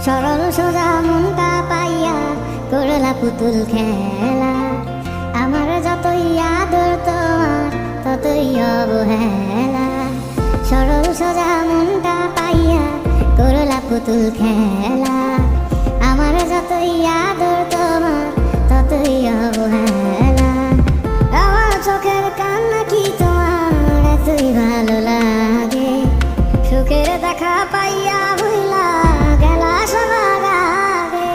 সরল সোজা মনটা পাইয়া করলা পুতুল খেলা। আমার যতই আদর তোমার ততই অবহেলা। সরল সোজা মনটা পাইয়া করলা পুতুল খেলা। আমার যতই আদর তোমার ততই অবহেলা। আমার চোখের কান্না কি তোমার এতই ভালো লাগে? সুখের দেখা পাইয়া ভুলা গেলা সবার আগে।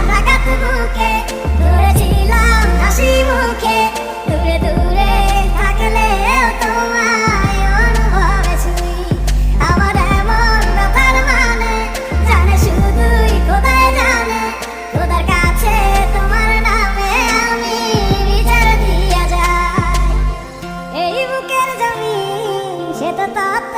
ডাকাত বুকে ধরেছিলাম হাসি মুখে, দূরে দূরে থাকলেও তোমায় অনুভবে ছুঁই। আমার এমন ব্যাপার মানে জানে শুধুই খোদাই জানে। খোদার কাছে তোমার নামে আমি বিচার দিয়া যাই। এই বুকের জমি সে তো তত